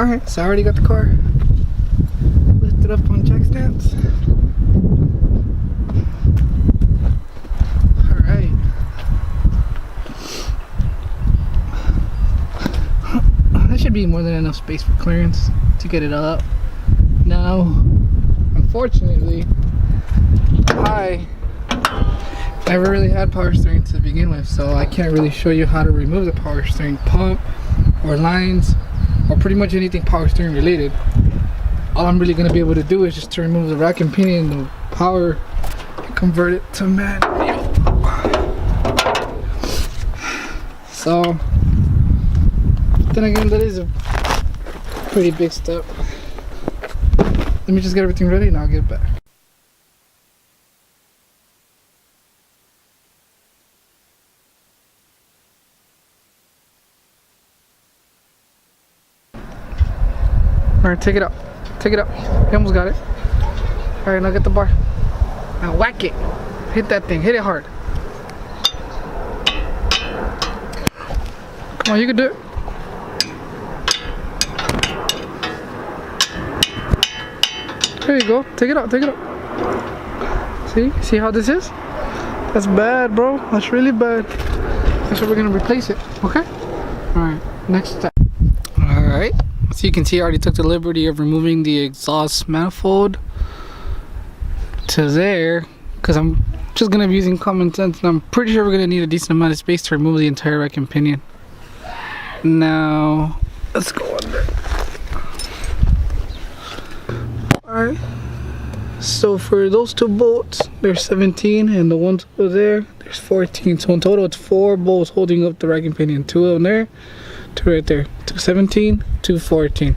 Alright, so I already got the car lifted up on jack stands. Alright. That should be more than enough space for clearance to get it up. Now, unfortunately, I never really had power steering to begin with, so I can't really show you how to remove the power steering pump or lines or pretty much anything power steering related. All I'm really going to be able to do is just to remove the rack and pinion, the power, and convert it to manual. So then again, that is a pretty big step. Let me just get everything ready and I'll get back. Alright, take it up. Take it up. You almost got it. Alright, now get the bar. Now whack it. Hit that thing. Hit it hard. Come on, you can do it. There you go. Take it out. Take it out. See? See how this is? That's bad, bro. That's really bad. That's why we're going to replace it. Okay? Alright, next step. Alright. So you can see I already took the liberty of removing the exhaust manifold to there, because I'm just going to be using common sense, and I'm pretty sure we're going to need a decent amount of space to remove the entire rack and pinion. Now, let's go under. Alright, so for those two bolts, there's 17, and the ones over there, there's 14. So in total, it's 4 bolts holding up the rack and pinion. 2 of them there, 2 right there. 2 17, 2 14.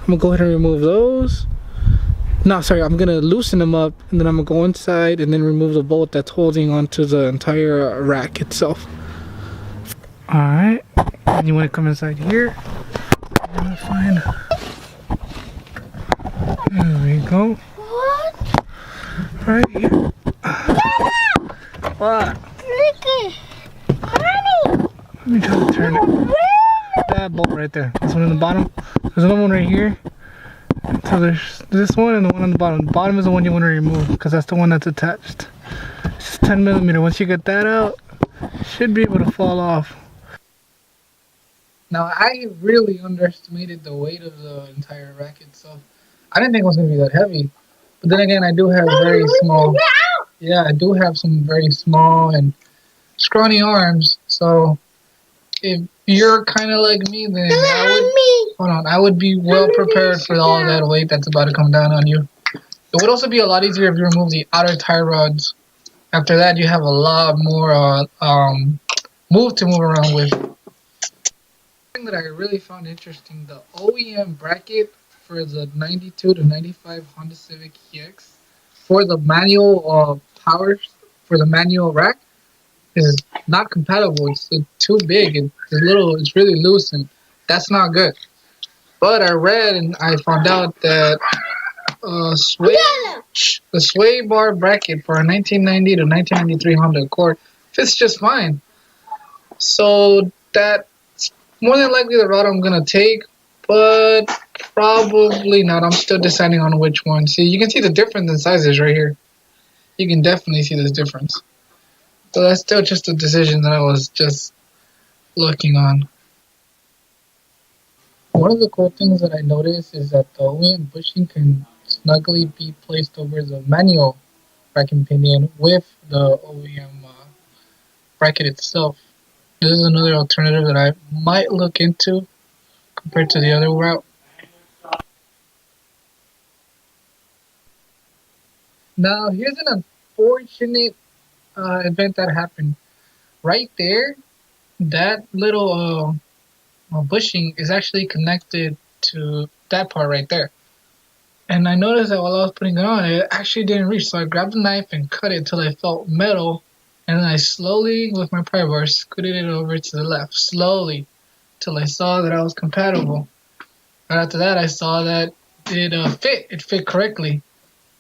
I'm gonna go ahead and remove those. No, sorry, I'm gonna loosen them up, and then I'm gonna go inside and then remove the bolt that's holding onto the entire rack itself. Alright, and you wanna come inside here. I'm gonna find. There we go. What? Right here. What? Look Mommy! Let me try to turn it. That bolt right there. This one in the bottom. There's another one right here. So there's this one and the one on the bottom. The bottom is the one you want to remove because that's the one that's attached. It's just 10 millimeter. Once you get that out, it should be able to fall off. Now I really underestimated the weight of the entire rack itself. I didn't think it was going to be that heavy. But then again, I do have very small. Yeah, I do have some very small and scrawny arms. So if you're kind of like me, then I would be well prepared for all that weight that's about to come down on you. It would also be a lot easier if you remove the outer tie rods. After that, you have a lot more move to move around with. Thing that I really found interesting, the OEM bracket for the 92 to 95 Honda Civic EX for the manual power for the manual rack is not compatible. It's too big. It's really loose, and that's not good. But I read and I found out that the sway bar bracket for a 1990 to 1993 Honda Accord fits just fine. So that's more than likely the route I'm gonna take, but probably not. I'm still deciding on which one. See, you can see the difference in sizes right here. You can definitely see this difference. So that's still just a decision that I was just looking on. One of the cool things that I noticed is that the OEM bushing can snugly be placed over the manual rack and pinion with the OEM bracket itself. This is another alternative that I might look into compared to the other route. Now, here's an unfortunate event that happened. Right there, that little bushing is actually connected to that part right there. And I noticed that while I was putting it on, it actually didn't reach. So I grabbed a knife and cut it till I felt metal. And then I slowly, with my pry bar, scooted it over to the left. Slowly, till I saw that I was compatible. Right after that, I saw that it fit. It fit correctly.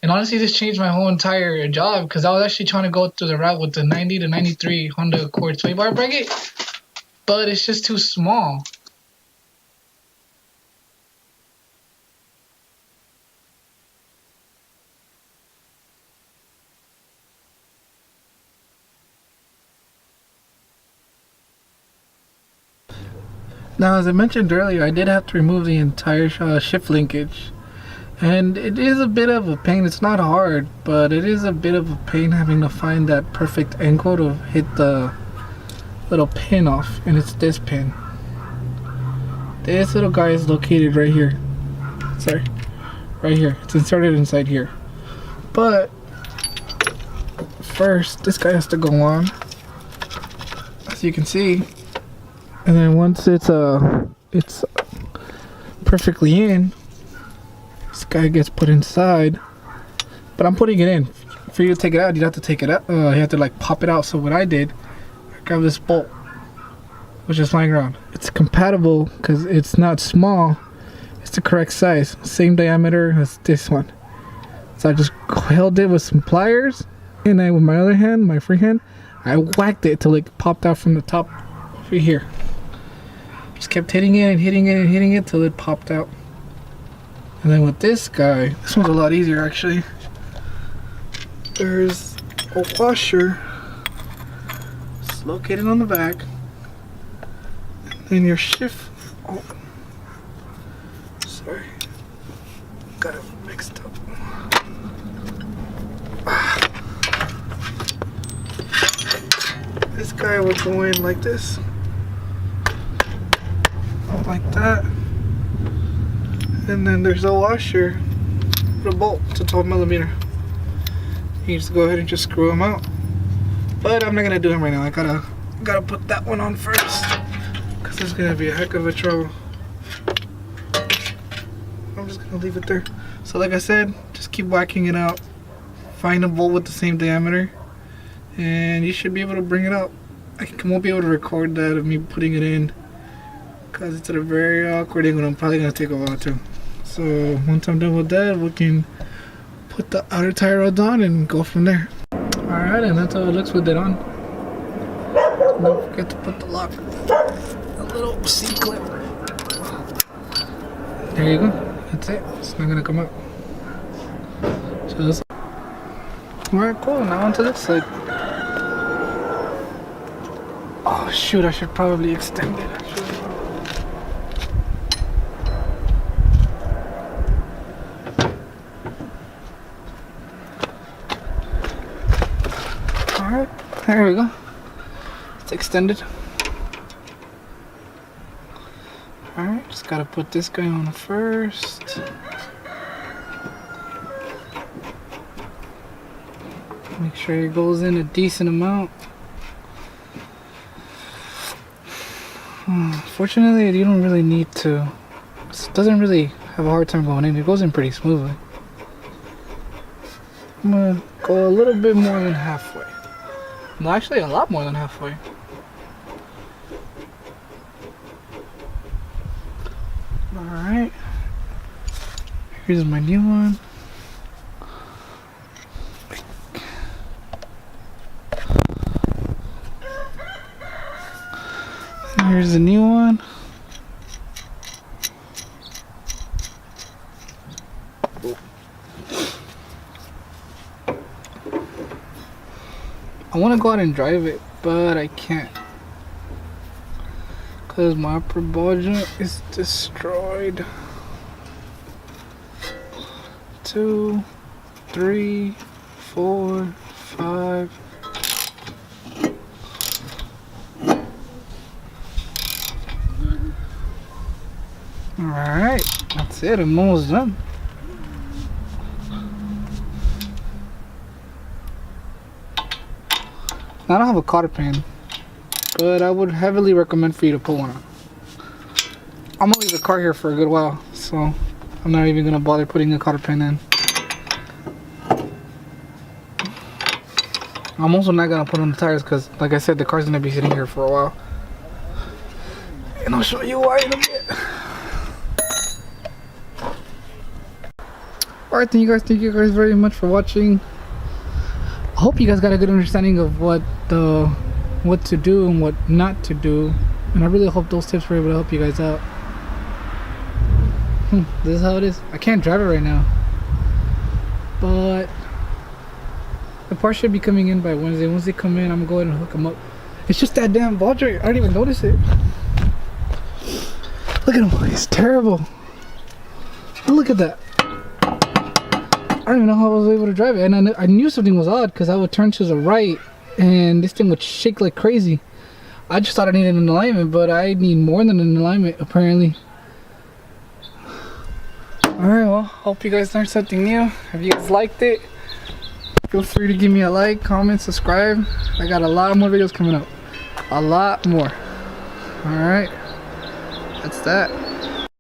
And honestly, this changed my whole entire job because I was actually trying to go through the route with the 90 to 93 Honda Accord sway bar bracket, but it's just too small. Now, as I mentioned earlier, I did have to remove the entire shift linkage. And it is a bit of a pain. It's not hard, but it is a bit of a pain having to find that perfect angle to hit the little pin off. And it's this pin. This little guy is located right here. Sorry. Right here. It's inserted inside here. But first, this guy has to go on, as you can see. And then once it's perfectly in, this guy gets put inside. But I'm putting it in. For you to take it out, you'd have to take it out. You have to like pop it out. So what I did, I grabbed this bolt, which is lying around. It's compatible because it's not small. It's the correct size, same diameter as this one. So I just held it with some pliers, and then with my other hand, my free hand, I whacked it till it popped out from the top over here. Just kept hitting it and hitting it and hitting it till it popped out. And then with this guy, this one's a lot easier actually. There's a washer. It's located on the back. And then your shift. Oh, sorry. Got it mixed up. This guy would go in like this. Like that. And then there's a washer with a bolt to 12mm. You just go ahead and just screw them out. But I'm not gonna do them right now. I gotta put that one on first, because it's gonna be a heck of a trouble. I'm just gonna leave it there. So like I said, just keep whacking it out. Find a bolt with the same diameter, and you should be able to bring it out. I won't be able to record that of me putting it in, because it's at a very awkward angle. I'm probably gonna take a while too. So once I'm done with that, we can put the outer tire rods on and go from there. Alright, and that's how it looks with it on. Don't forget to put the lock, a little C-clip. There you go. That's it. It's not gonna come out. So that's alright, cool. Now onto this side. Oh shoot, I should probably extend it actually. Alright, there we go. It's extended. Alright, just gotta put this guy on first. Make sure it goes in a decent amount. Fortunately, you don't really need to. It doesn't really have a hard time going in. It goes in pretty smoothly. I'm gonna go a little bit more than halfway. No, actually a lot more than halfway. Alright. Here's my new one. Here's the new one. I want to go out and drive it, but I can't, because my upper ball joint is destroyed. 2, 3, 4, 5. Alright, that's it. I'm almost done. I don't have a cotter pin, but I would heavily recommend for you to put one on. I'm gonna leave the car here for a good while, so I'm not even gonna bother putting a cotter pin in. I'm also not gonna put on the tires because, like I said, the car's gonna be sitting here for a while. And I'll show you why in a bit. Alright, thank you guys very much for watching. I hope you guys got a good understanding of what to do and what not to do, and I really hope those tips were able to help you guys out. This is how it is. I can't drive it right now, but the parts should be coming in by Wednesday. Once they come in, I'm going to go ahead and hook them up. It's just that damn ball joint. I didn't even notice it. Look at him. He's terrible. Look at that. I don't even know how I was able to drive it. And I knew something was odd because I would turn to the right and this thing would shake like crazy. I just thought I needed an alignment, but I need more than an alignment apparently. Alright, well, hope you guys learned something new. If you guys liked it, feel free to give me a like, comment, subscribe. I got a lot more videos coming up. A lot more. Alright, that's that.